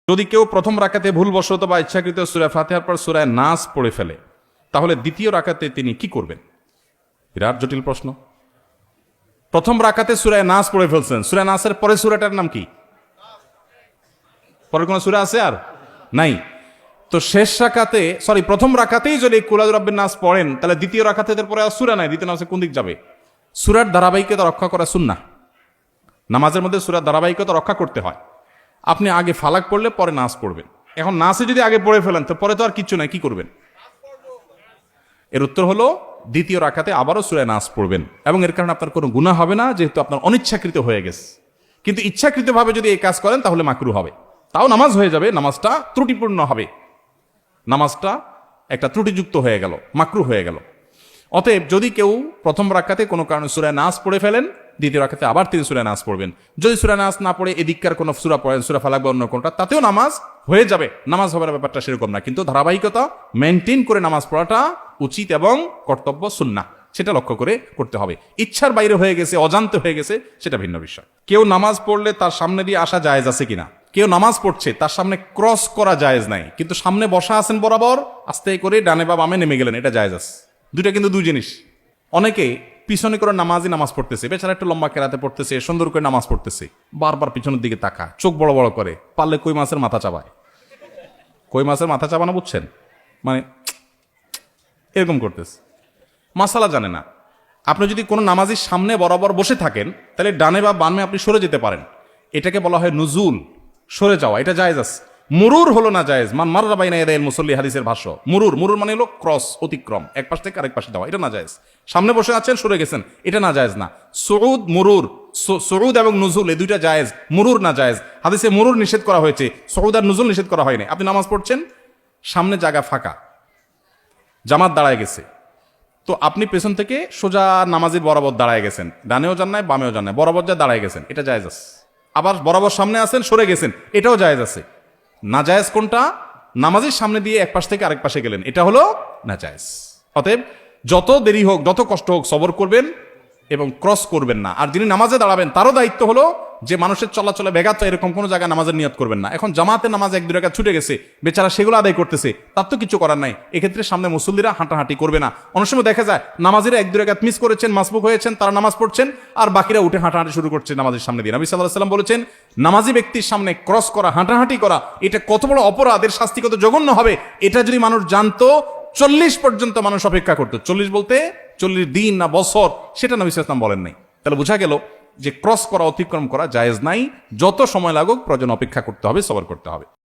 যদি কেউ প্রথম রাকাতে ভুলবশত বা ইচ্ছাকৃত সূরা ফাতিহার পর সূরা নাস পড়ে ফেলে, তাহলে দ্বিতীয় রাকাতে তিনি কি করবেন? বিরাট জটিল প্রশ্ন। প্রথম রাকাতে সূরা নাস পড়ে ফেলছেন, সূরা নাসের পরে সূরাটার নাম কি? পরে কোন সূরা আছে আর নাই? তো শেষ রাকাতে, প্রথম রাকাতেই যদি কুল আউযু বিরাব্বিন নাস পড়েন, তাহলে দ্বিতীয় রাকাতে এর পরে আর সূরা নাই, দ্বিতীয় নাসে কোন দিক যাবে? সূরার ধারাবাহিকতা রক্ষা করা সুন্নাহ। নামাজের মধ্যে সূরার ধারাবাহিকতা রক্ষা করতে হয়। আপনি আগে ফালাক পড়লে পরে নাস পড়বেন। এখন নাসে যদি আগে পড়ে ফেলেন তো পরে তো আর কিচ্ছু নাই, কি করবেন? এর উত্তর হলো দ্বিতীয় রাকাতে আবারও সূরা নাস পড়বেন, এবং এর কারণে আপনার কোনো গুনাহ হবে না, যেহেতু আপনার অনিচ্ছাকৃত হয়ে গেছে। কিন্তু ইচ্ছাকৃতভাবে যদি এই কাজ করেন তাহলে মাকরুহ হবে। তাও নামাজ হয়ে যাবে, নামাজটা ত্রুটিপূর্ণ হবে, নামাজটা একটা ত্রুটিযুক্ত হয়ে গেল, মাকরুহ হয়ে গেল। অতএব যদি কেউ প্রথম রাকাতে কোনো কারণে সূরা নাস পড়ে ফেলেন, দ্বিতীয় রাকাতে আবার তিনি সূরা নাস পড়বেন। যদি সূরা নাস না পড়ে এদিককার কোনো সূরা পড়েন, সূরা ফালাক বা অন্য কোনটা, তাতেও নামাজ হয়ে যাবে। নামাজ হবার ব্যাপারটা সেরকম না, কিন্তু ধারাবাহিকতা মেনটেন করে নামাজ পড়াটা উচিত এবং কর্তব্য, সুন্নাহ, সেটা লক্ষ্য করে করতে হবে। ইচ্ছার বাইরে হয়ে গেছে, অজান্তে হয়ে গেছে, সেটা ভিন্ন বিষয়। কেউ নামাজ পড়লে তার সামনে দিয়ে আসা জায়েজ আছে কিনা? কেউ নামাজ পড়ছে, তার সামনে ক্রস করা জায়েজ নাই, কিন্তু সামনে বসা আছেন বরাবর, আস্তে করে ডানে বা বামে নেমে গেলেন, এটা জায়েজ আছে। দুইটা কিন্তু দুই জিনিস। অনেকে পিছনে করে নামাজ পড়তেছে, বেচারা একটু লম্বা কেরাতে পড়তেছে, সুন্দর করে নামাজ পড়তেছে, বারবার পিছনের দিকে তাকায়, চোখ বড় বড় করে, পারলে কই মাছের মাথা চাবায়। কই মাছের মাথা চাবানো বুঝছেন? মানে এরকম করতেছে, মাসালা জানে না। আপনি যদি কোনো নামাজির সামনে বরাবর বসে থাকেন, তাহলে ডানে বা বামে আপনি সরে যেতে পারেন। এটাকে বলা হয় নুজুল, সরে যাওয়া, এটা জায়েজ আছে। মুরুর হলো না জায়েজ। মান মাররা বাইনা ইয়াদাইল মুসাল্লি, হাদিসের ভাষ্য। মুরুর মানে হলো ক্রস, অতিক্রম, এক পাশ থেকে আরেক পাশে যাওয়া, এটা না জায়েজ। সামনে বসে আছেন, সরে গেছেন, এটা না জায়েজ না। সুউদ, মুরুর, সুউদ এবং নুজুল এই দুইটা জায়েজ, মুরুর না জায়েজ। হাদিসে মুরুর নিষেধ করা হয়েছে, সুউদ আর নুজুল নিষেধ করা হয়নি। আপনি নামাজ পড়ছেন, সামনে জায়গা ফাঁকা, জামাত দাঁড়ায় গেছে, তো আপনি পেছন থেকে সোজা নামাজের বরাবর দাঁড়ায় গেছেন, ডানেও যান নাই বামেও যান নাই, বরাবর যা দাঁড়ায় গেছেন, এটা জায়েজ আছে। আবার বরাবর সামনে আছেন, সরে গেছেন, এটাও জায়েজ আছে। না জায়েজ কোনটা? নামাজের সামনে দিয়ে এক পাশ থেকে আরেক পাশে গেলেন, এটা হলো না জায়েজ। অতএব যত দেরি হোক, যত কষ্ট হোক, সবর করবেন এবং ক্রস করবেন না। আর যিনি নামাজে দাঁড়াবেন, তারও দায়িত্ব হলো যে মানুষের চলাচলে ব্যাঘাত এরকম কোনো জায়গায় নামাজের নিয়ত করবেন না। এখন জামাতের নামাজ এক দুই রাকাত ছুটে গেছে, বেচারা সেগুলো আদায় করতেছে, তার তো কিছু করার নাই। এক্ষেত্রে সামনে মুসল্লিরা হাঁটাহাঁটি করবে না। অনেক সময় দেখা যায় নামাজেরা এক দুই রাকাত মিস করেছেন, মাসবুক হয়েছেন, তারা নামাজ পড়ছেন, আর বাকিরা উঠে হাঁটাহাঁটি শুরু করছে নামাজের সামনে দিয়ে। নবী সাল্লাল্লাহু আলাইহি ওয়াসাল্লাম বলেছেন, নামাজি ব্যক্তির সামনে ক্রস করা, হাঁটাহাঁটি করা, এটা কত বড় অপরাধ, এর শাস্তি কত জঘন্য হবে, এটা যদি মানুষ জানতো, 40 পর্যন্ত মানুষ অপেক্ষা করতো। 40 বলতে 40 দিন না বছর, সেটা নবী সাল্লাল্লাহু আলাইহি ওয়াসাল্লাম বলেন নাই। তাহলে বোঝা গেল যে ক্রস করা, অতিক্রম করা জায়েজ নাই। যত সময় লাগুক প্রয়োজন অপেক্ষা করতে হবে, সবর করতে হবে।